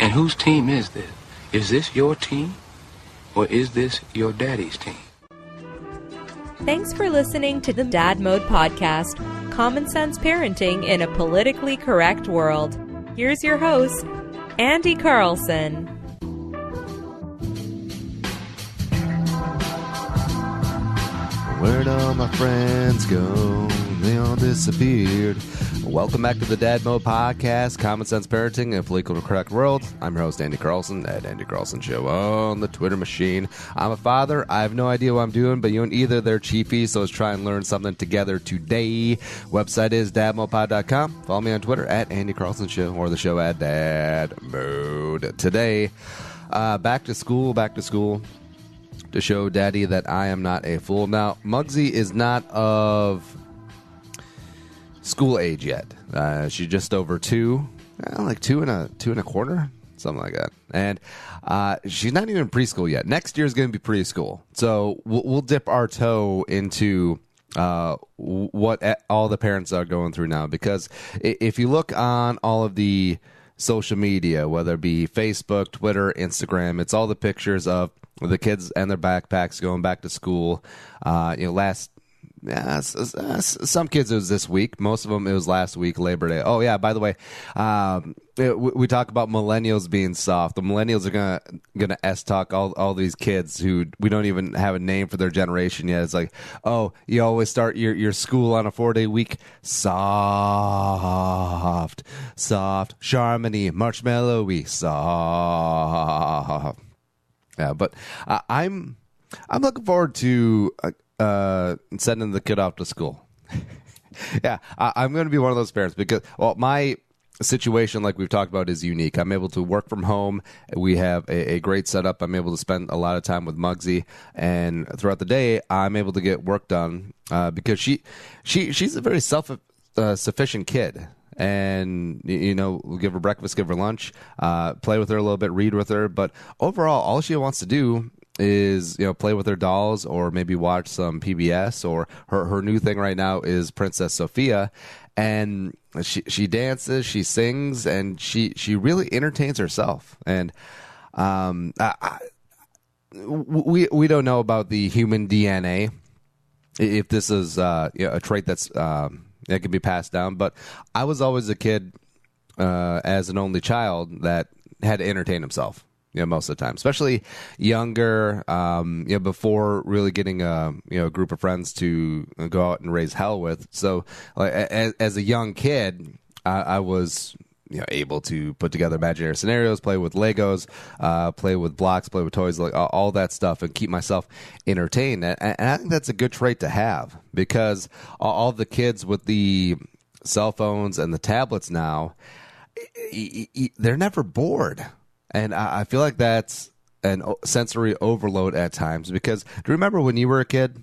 And whose team is this? Is this your team? Or is this your daddy's team? Thanks for listening to the Dad Mode Podcast, Common Sense Parenting in a Politically Correct World. Here's your host, Andy Carlson. Where'd all my friends go? They all disappeared. Welcome back to the Dad Mode Podcast, Common Sense Parenting in a Politically Correct World. I'm your host, Andy Carlson, at Andy Carlson Show on the Twitter machine. I'm a father. I have no idea what I'm doing, but you and either they're chiefy, so let's try and learn something together today. Website is dadmodepod.com. Follow me on Twitter at Andy Carlson Show or the show at Dad Mode. Today, back to school. To show Daddy that I am not a fool. Now, Muggsy is not of school age yet. She's just over 2, like two and a quarter, something like that. And she's not even in preschool yet. Next year is going to be preschool. So we'll dip our toe into what all the parents are going through now. Because if you look on all of the social media, whether it be Facebook, Twitter, Instagram, it's all the pictures of the kids and their backpacks going back to school. Some kids it was this week. Most of them it was last week, Labor Day. Oh yeah, by the way, we talk about millennials being soft. The millennials are gonna S-talk all these kids who we don't even have a name for their generation yet. It's like, oh, you always start your school on a 4-day week. Soft, Charmony, marshmallowy, soft. Yeah, but I'm looking forward to sending the kid off to school. Yeah, I'm going to be one of those parents because, well, my situation, like we've talked about, is unique. I'm able to work from home. We have a great setup. I'm able to spend a lot of time with Muggsy, and throughout the day, I'm able to get work done because she's a very self-sufficient kid. And, you know, we'll give her breakfast, give her lunch, play with her a little bit, read with her. But overall, all she wants to do is, you know, play with her dolls or maybe watch some PBS, or her new thing right now is Princess Sophia. And she dances, she sings, and she really entertains herself. And we don't know about the human DNA, if this is a trait that's that can be passed down. But I was always a kid as an only child that had to entertain himself, you know, most of the time, especially younger, you know, before really getting a group of friends to go out and raise hell with. So like, as a young kid, I was, you know, able to put together imaginary scenarios, play with Legos, play with blocks, play with toys, like all that stuff, and keep myself entertained. And I think that's a good trait to have, because all the kids with the cell phones and the tablets now, they're never bored. And I feel like that's an sensory overload at times, because do you remember when you were a kid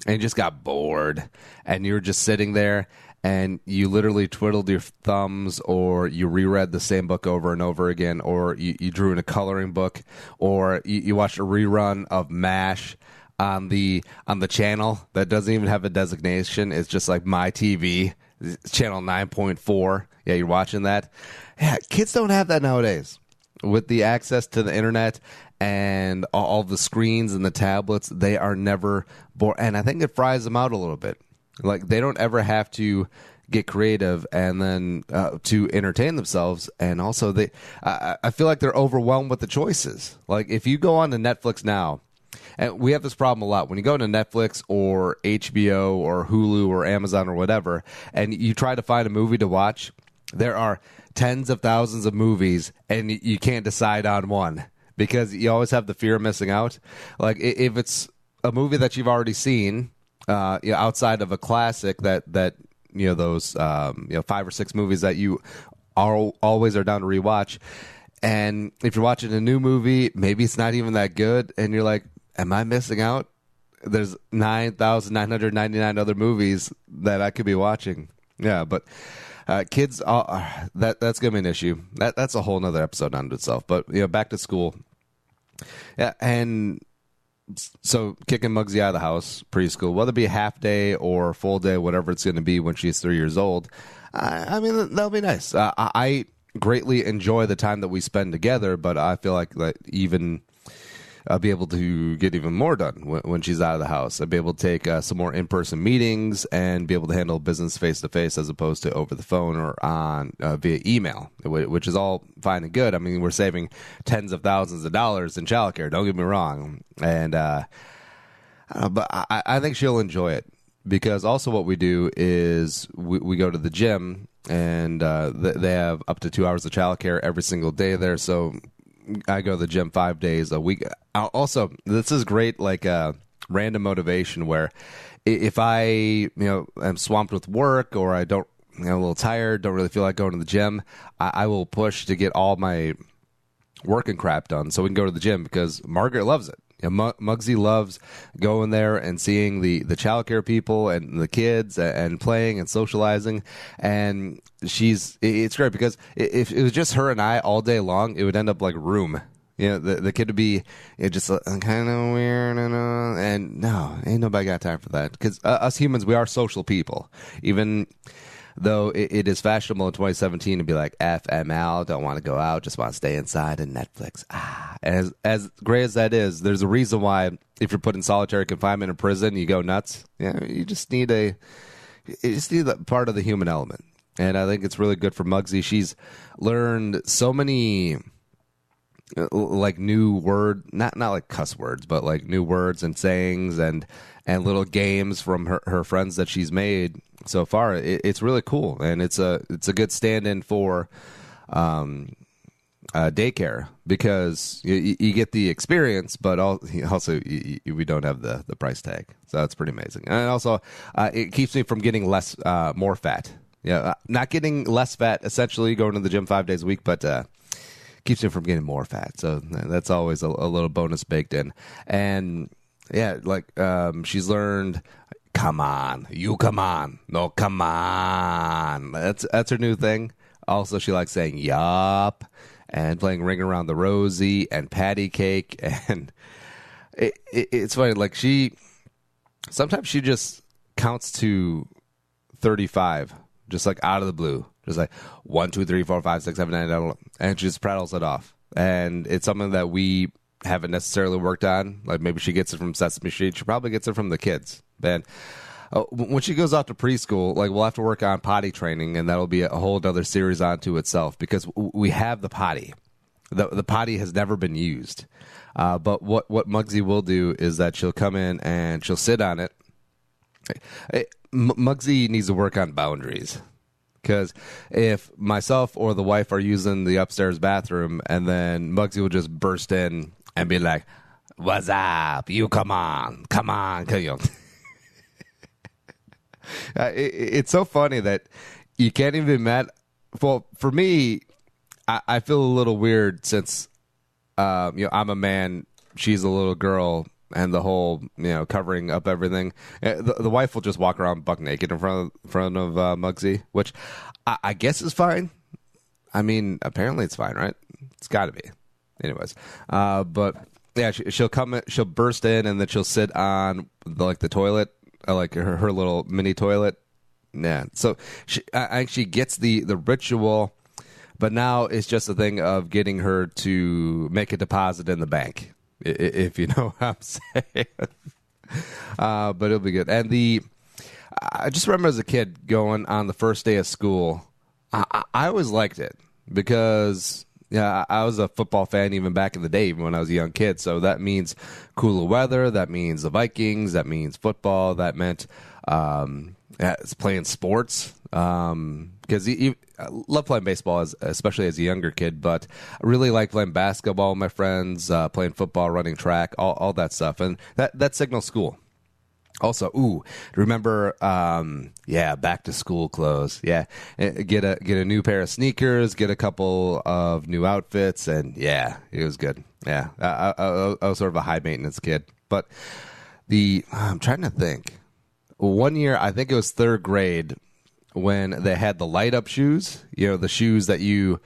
and you just got bored and you were just sitting there and you literally twiddled your thumbs, or you reread the same book over and over again, or you drew in a coloring book, or you watched a rerun of MASH on the channel that doesn't even have a designation. It's just like My TV, channel 9.4. Yeah, you're watching that. Yeah, kids don't have that nowadays. With the access to the internet and all the screens and the tablets, they are never bored. And I think it fries them out a little bit. Like, they don't ever have to get creative and then to entertain themselves. And also, I feel like they're overwhelmed with the choices. Like, if you go on to Netflix now, and we have this problem a lot. When you go to Netflix or HBO or Hulu or Amazon or whatever, and you try to find a movie to watch, there are tens of thousands of movies, and you can't decide on one because you always have the fear of missing out. Like, if it's a movie that you've already seen, outside of a classic that those 5 or 6 movies that you always are down to rewatch, and if you're watching a new movie, maybe it's not even that good, and you're like, am I missing out? There's 9,999 other movies that I could be watching. Yeah, but kids, that's gonna be an issue. That's a whole nother episode unto itself. But back to school. Yeah, and so kicking Muggsy out of the house, preschool, whether it be a half day or full day, whatever it's going to be when she's 3 years old, I mean, that'll be nice. I greatly enjoy the time that we spend together, but I feel like even I'll be able to get even more done when she's out of the house. I'll be able to take some more in-person meetings and be able to handle business face-to-face as opposed to over the phone or on via email, which is all fine and good. I mean, we're saving tens of thousands of dollars in childcare, don't get me wrong. And but I think she'll enjoy it, because also what we do is we go to the gym, and they have up to 2 hours of childcare every single day there. So I go to the gym 5 days a week. Also, this is great, like random motivation, where if I, am swamped with work, or I don't, I'm a little tired, don't really feel like going to the gym, I will push to get all my work and crap done so we can go to the gym, because Margaret loves it. Muggsy loves going there and seeing the childcare people and the kids and playing and socializing. And it's great, because if it was just her and I all day long, it would end up like Room. The kid would be just kind of weird, and no, ain't nobody got time for that. Because us humans, we are social people. Even though it is fashionable in 2017 to be like, FML, don't want to go out, just want to stay inside and Netflix. As great as that is, there's a reason why if you're put in solitary confinement in prison, you go nuts. You just need that part of the human element. And I think it's really good for Muggsy. She's learned so many like new not like cuss words, but like new words and sayings and little games from her friends that she's made so far. It's really cool, and it's a good stand-in for daycare, because you get the experience, but also we don't have the price tag, so that's pretty amazing. And also it keeps me from getting more fat. Not getting less fat, essentially going to the gym 5 days a week, but keeps me from getting more fat. So that's always a little bonus baked in. And she's learned, come on, no, come on. That's her new thing. Also, she likes saying yup and playing Ring Around the Rosie and Patty Cake. And it's funny, like sometimes she just counts to 35, just like out of the blue. Just like 1, 2, 3, 4, 5, 6, 7, 8, 9, and she just prattles it off. And it's something that we haven't necessarily worked on. Like maybe she gets it from Sesame Street. She probably gets it from the kids. And when she goes off to preschool, like we'll have to work on potty training, and that'll be a whole other series onto itself, because we have the potty. The potty has never been used. But what Muggsy will do is that she'll come in and she'll sit on it. Muggsy needs to work on boundaries. Because if myself or the wife are using the upstairs bathroom, and then Muggsy will just burst in and be like, "What's up? You come on. It's so funny that you can't even be mad. Well, for me, I feel a little weird since I'm a man, she's a little girl, and the whole covering up everything. The wife will just walk around buck naked in front of Muggsy, which I guess is fine. I mean, apparently it's fine, right? It's got to be. Anyways, but yeah, she'll burst in, and then she'll sit on the toilet, like her little mini toilet. Yeah, so she actually gets the ritual, but now it's just a thing of getting her to make a deposit in the bank, if you know what I'm saying. But it'll be good. And I just remember as a kid going on the first day of school, I always liked it, because I was a football fan even back in the day, even when I was a young kid. So that means cooler weather. That means the Vikings. That means football. That meant it's playing sports. Because I love playing baseball, especially as a younger kid, but I really like playing basketball with my friends, playing football, running track, all that stuff. And that signals school. Also, remember, back to school clothes. Yeah, get a new pair of sneakers, get a couple of new outfits, and yeah, it was good. Yeah, I was sort of a high maintenance kid. But I'm trying to think. One year, I think it was third grade, when they had the light up shoes. The shoes that you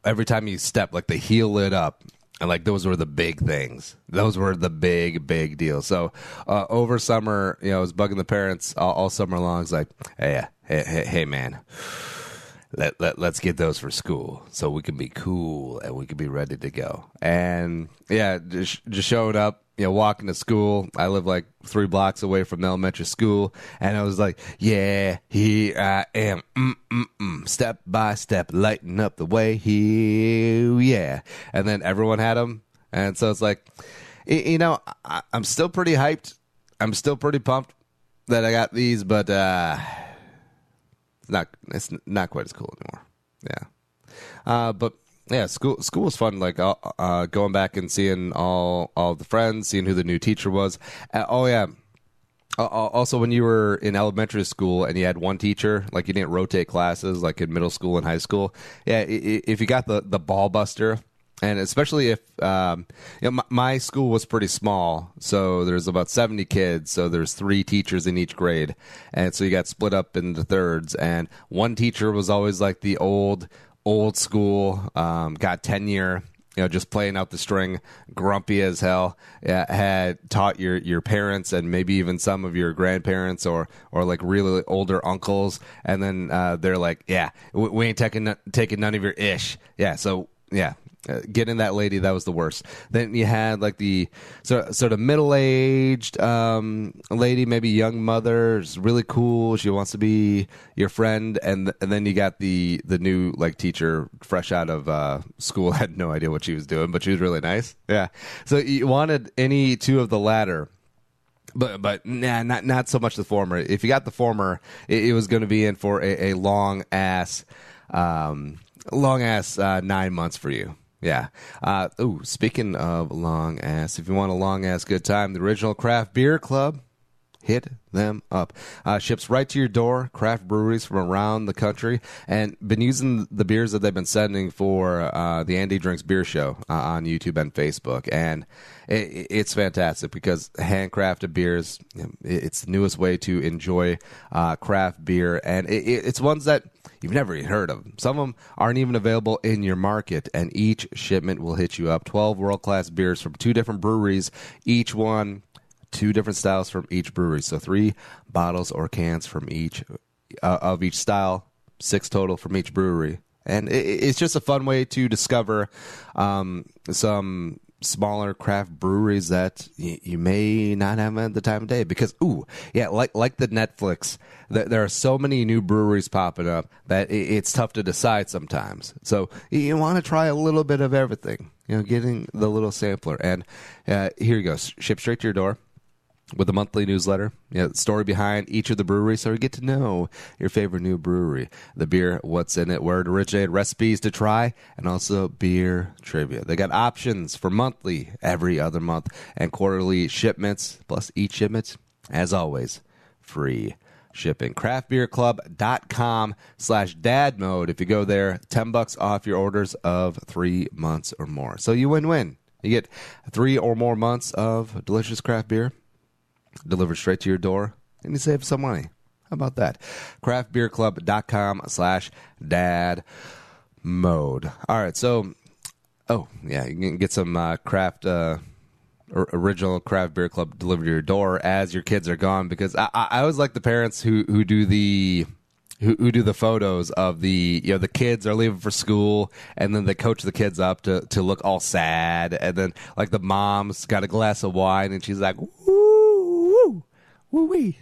every time you step, like the heel lit up. And those were the big things. Those were the big deal. So over summer, I was bugging the parents all summer long. It's like, hey man, let's get those for school so we can be cool and we can be ready to go. And yeah, just showing up, walking to school. I live like 3 blocks away from the elementary school, and I was like, yeah, here I am, step by step, lighting up the way here, yeah. And then everyone had them, and so it's like, I'm still pretty hyped. I'm still pretty pumped that I got these, but it's not quite as cool anymore. Yeah. But yeah, school was fun. Like going back and seeing all the friends, seeing who the new teacher was. Oh yeah. Also, when you were in elementary school and you had one teacher, like you didn't rotate classes like in middle school and high school. Yeah, if you got the ball buster. And especially if my school was pretty small, so there's about 70 kids, so there's 3 teachers in each grade, and so you got split up into thirds. And one teacher was always like the old school, got tenure, just playing out the string, grumpy as hell. Had taught your parents and maybe even some of your grandparents or like really older uncles, and then they're like, yeah, we ain't taking none of your ish. Yeah, so yeah. Getting that lady, that was the worst. Then you had like the sort of middle-aged lady, maybe young mother, is really cool. She wants to be your friend, and then you got the new like teacher fresh out of school, had no idea what she was doing, but she was really nice. Yeah, so you wanted any two of the latter. But nah, not so much the former. If you got the former, it was going to be in for a long ass 9 months for you. Yeah. Speaking of long ass, if you want a long ass good time, the Original Craft Beer Club, hit them up. Ships right to your door, craft breweries from around the country, and been using the beers that they've been sending for the Andy Drinks Beer Show on YouTube and Facebook. And it's fantastic because handcrafted beers, it's the newest way to enjoy craft beer. And it's ones that you've never even heard of. Some of them aren't even available in your market, and each shipment will hit you up. 12 world-class beers from 2 different breweries, each one 2 different styles from each brewery. So 3 bottles or cans from each of each style, 6 total from each brewery. And it's just a fun way to discover some smaller craft breweries that you may not have at the time of day. Because, like the Netflix, there are so many new breweries popping up that it's tough to decide sometimes. So you want to try a little bit of everything, getting the little sampler. And here you go, shipped straight to your door with a monthly newsletter, story behind each of the breweries, so you get to know your favorite new brewery, the beer, what's in it, where it originated, recipes to try, and also beer trivia. They got options for monthly, every other month, and quarterly shipments, plus each shipment, as always, free shipping. craftbeerclub.com/dadmode. If you go there, $10 off your orders of 3 months or more. So you win-win. You get 3 or more months of delicious craft beer delivered straight to your door, and you save some money. How about that? craftbeerclub.com/dadmode. All right, so, you can get some original craft beer club delivered to your door as your kids are gone, because I always like the parents who do the photos of the kids are leaving for school, and then they coach the kids up to look all sad, and then like the mom's got a glass of wine and she's like, woo-wee.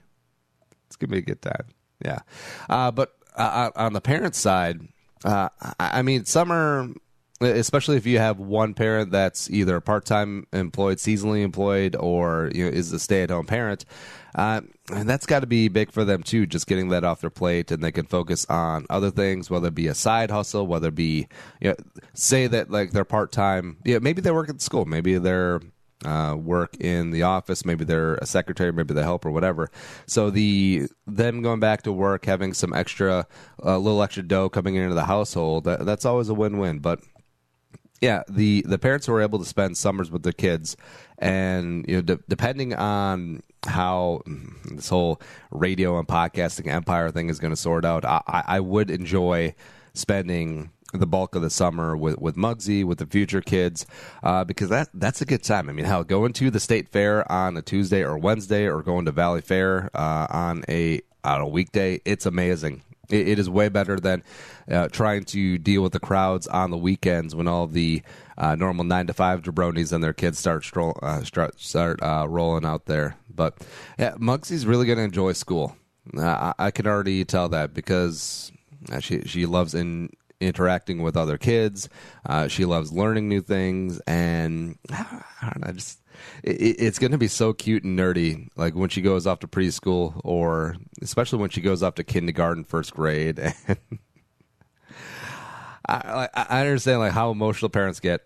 It's going to be a good time. Yeah. But on the parent side, I mean, summer, especially if you have one parent that's either part-time employed, seasonally employed, or is a stay-at-home parent, and that's got to be big for them too, just getting that off their plate, and they can focus on other things, whether it be a side hustle, whether it be, say that like they're part-time, maybe they work at school, maybe they're work in the office, maybe they're a secretary, maybe they help or whatever. So them going back to work, having some extra, little extra dough coming into the household, that's always a win-win. But yeah, the parents who are able to spend summers with their kids, and depending on how this whole radio and podcasting empire thing is going to sort out, I would enjoy spending the bulk of the summer with Muggsy, with the future kids, because that's a good time. I mean, hell, going to the state fair on a Tuesday or Wednesday, or going to Valley Fair on a weekday, it's amazing. It is way better than trying to deal with the crowds on the weekends when all the normal 9 to 5 jabronis and their kids start rolling out there. But yeah, Muggsy's really going to enjoy school. I can already tell that because she loves interacting with other kids. She loves learning new things, and I don't know, it's going to be so cute and nerdy, like when she goes off to preschool, or especially when she goes off to kindergarten, first grade. And I understand like how emotional parents get.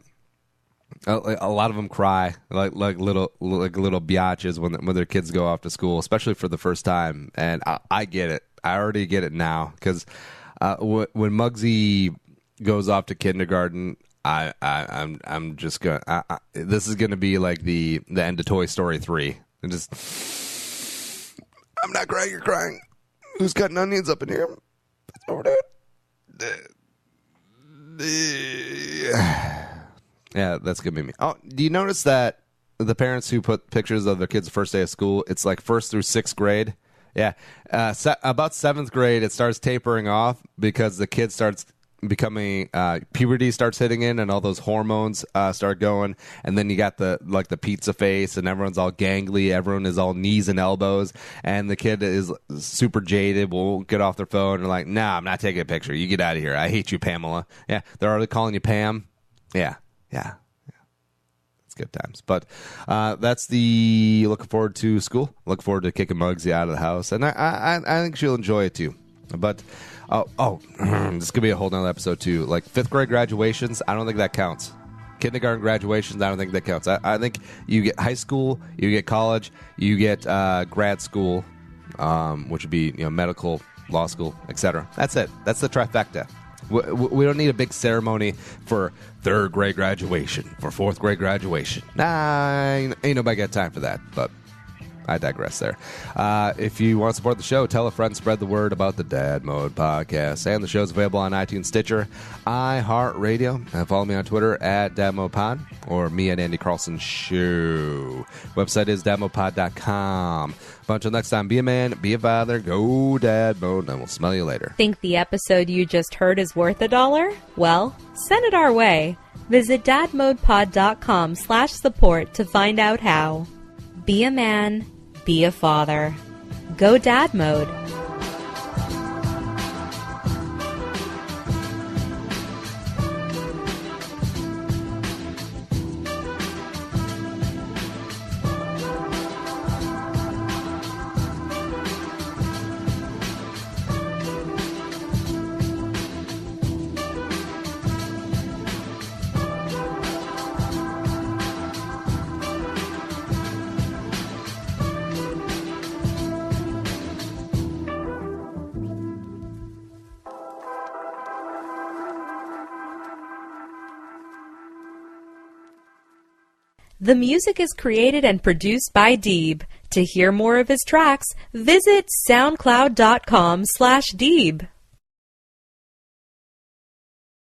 A lot of them cry like little biatches when their kids go off to school, especially for the first time. And I get it. I already get it now because when Muggsy goes off to kindergarten, I'm just gonna. This is gonna be like the end of Toy Story 3. And just, I'm not crying. You're crying. Who's cutting onions up in here? It's over there. Yeah, that's gonna be me. Oh, do you notice that the parents who put pictures of their kids' first day of school, it's like 1st through 6th grade? Yeah, about 7th grade, it starts tapering off because the kid starts becoming puberty starts hitting in, and all those hormones start going, and then you got the pizza face, and everyone's all gangly, everyone is all knees and elbows, and the kid is super jaded, won't get off their phone, and like, nah, I'm not taking a picture, you get out of here, I hate you, Pamela. Yeah, they're already calling you Pam. Yeah. It's good times. But that's the looking forward to school, looking forward to kicking Muggsy out of the house, and I think she'll enjoy it too. But this is gonna be a whole nother episode too. Like 5th grade graduations, I don't think that counts. Kindergarten graduations, I don't think that counts. I think you get high school, you get college, you get grad school, which would be medical, law school, etc. That's it. That's the trifecta. We don't need a big ceremony for 3rd grade graduation, for 4th grade graduation. Nah, ain't nobody got time for that. But I digress there. If you want to support the show, tell a friend, spread the word about the Dad Mode Podcast. And the show's available on iTunes, Stitcher, iHeartRadio. And follow me on Twitter at DadModePod, or me at Andy Carlson Show. Website is dadmodepod.com. But until next time, be a man, be a father, go Dad Mode, and we'll smell you later. Think the episode you just heard is worth $1? Well, send it our way. Visit dadmodepod.com/support to find out how. Be a man, be a father. Go Dad Mode. The music is created and produced by Deeb. To hear more of his tracks, visit soundcloud.com/Deeb.